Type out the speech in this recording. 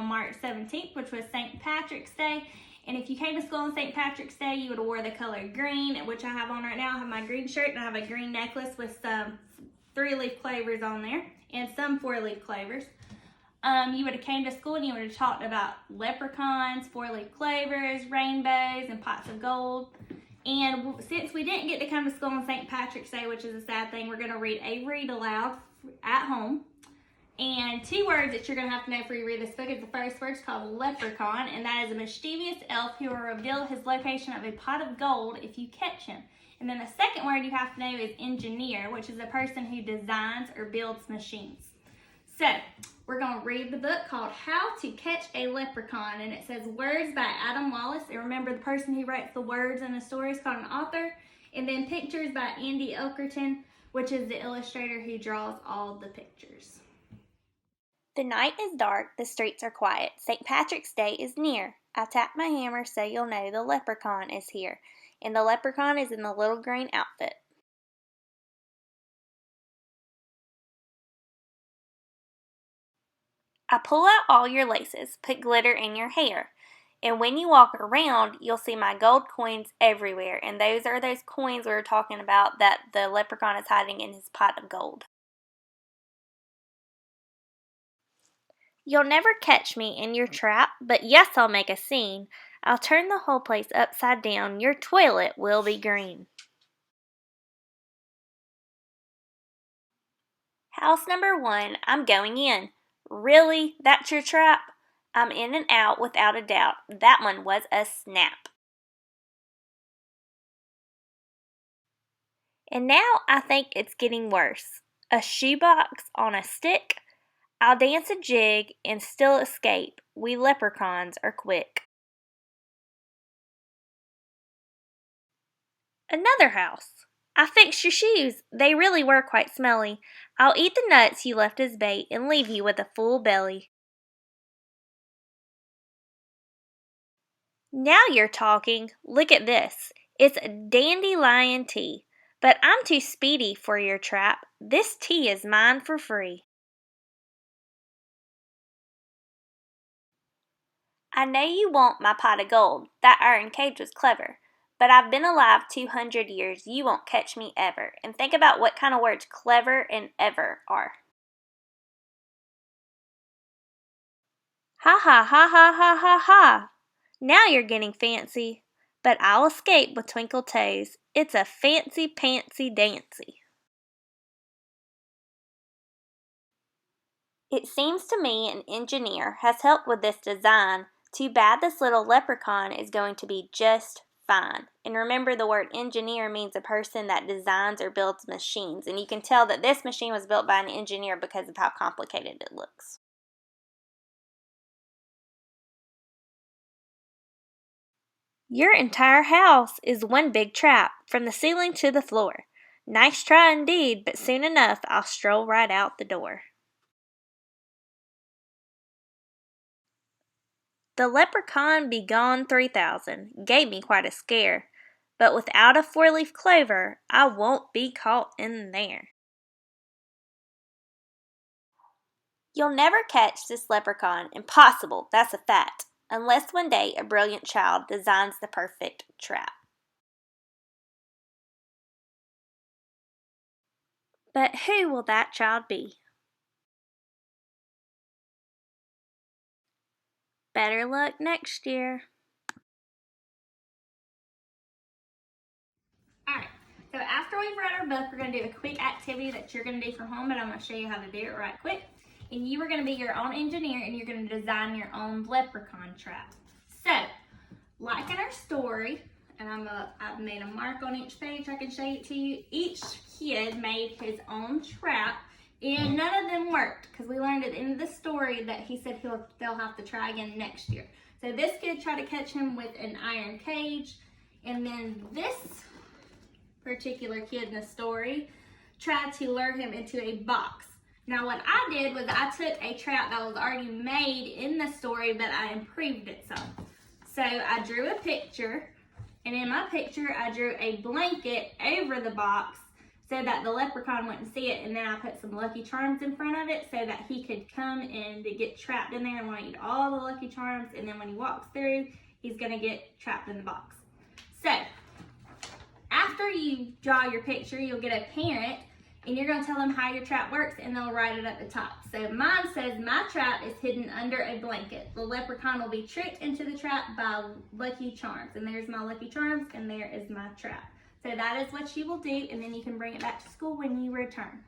on March 17th, which was St. Patrick's Day. And if you came to school on St. Patrick's Day, you would have wore the color green, which I have on right now. I have my green shirt and I have a green necklace with some 3-leaf clovers on there and some 4-leaf clovers. You would have came to school and you would have talked about leprechauns, 4-leaf clovers, rainbows, and pots of gold. And since we didn't get to come to school on St. Patrick's Day, which is a sad thing, we're going to read a read aloud at home. And 2 words that you're going to have to know before you read this book is the first word is called Leprechaun, and that is a mischievous elf who will reveal his location of a pot of gold if you catch him. And then the second word you have to know is engineer, which is a person who designs or builds machines. So, we're going to read the book called How to Catch a Leprechaun, and it says words by Adam Wallace. And remember, the person who writes the words in the story is called an author. And then pictures by Andy Elkerton, which is the illustrator who draws all the pictures. The night is dark, the streets are quiet. St. Patrick's Day is near. I tap my hammer so you'll know the leprechaun is here. And the leprechaun is in the little green outfit. I pull out all your laces, put glitter in your hair. And when you walk around, you'll see my gold coins everywhere. And those are those coins we were talking about that the leprechaun is hiding in his pot of gold. You'll never catch me in your trap, but yes, I'll make a scene. I'll turn the whole place upside down. Your toilet will be green. House number 1, I'm going in. Really? That's your trap? I'm in and out without a doubt. That one was a snap. And now I think it's getting worse. A shoebox on a stick? I'll dance a jig and still escape. We leprechauns are quick. Another house. I fixed your shoes. They really were quite smelly. I'll eat the nuts you left as bait and leave you with a full belly. Now you're talking. Look at this. It's a dandelion tea. But I'm too speedy for your trap. This tea is mine for free. I know you want my pot of gold. That iron cage was clever. But I've been alive 200 years. You won't catch me ever. And think about what kind of words clever and ever are. Ha ha ha ha ha ha ha. Now you're getting fancy. But I'll escape with twinkle toes. It's a fancy pantsy dancy. It seems to me an engineer has helped with this design. Too bad this little leprechaun is going to be just fine. And remember, the word engineer means a person that designs or builds machines. And you can tell that this machine was built by an engineer because of how complicated it looks. Your entire house is one big trap, from the ceiling to the floor. Nice try indeed, but soon enough I'll stroll right out the door. The leprechaun be gone 3,000, gave me quite a scare, but without a 4-leaf clover, I won't be caught in there. You'll never catch this leprechaun, impossible, that's a fact, unless one day a brilliant child designs the perfect trap. But who will that child be? Better luck next year. Alright, so after we've read our book, we're going to do a quick activity that you're going to do from home, but I'm going to show you how to do it right quick. And you are going to be your own engineer, and you're going to design your own leprechaun trap. So, like in our story, and I've made a mark on each page, I can show it to you. Each kid made his own trap. And none of them worked because we learned at the end of the story that he said they'll have to try again next year. So this kid tried to catch him with an iron cage, and then this particular kid in the story tried to lure him into a box. Now what I did was I took a trap that was already made in the story, but I improved it some. So I drew a picture, and in my picture I drew a blanket over the box so that the leprechaun wouldn't see it. And then I put some Lucky Charms in front of it so that he could come and get trapped in there and want to eat all the Lucky Charms. And then when he walks through, he's going to get trapped in the box. So after you draw your picture, you'll get a parent and you're going to tell them how your trap works, and they'll write it at the top. So mine says, my trap is hidden under a blanket. The leprechaun will be tricked into the trap by Lucky Charms. And there's my Lucky Charms, and there is my trap. So that is what you will do, and then you can bring it back to school when you return.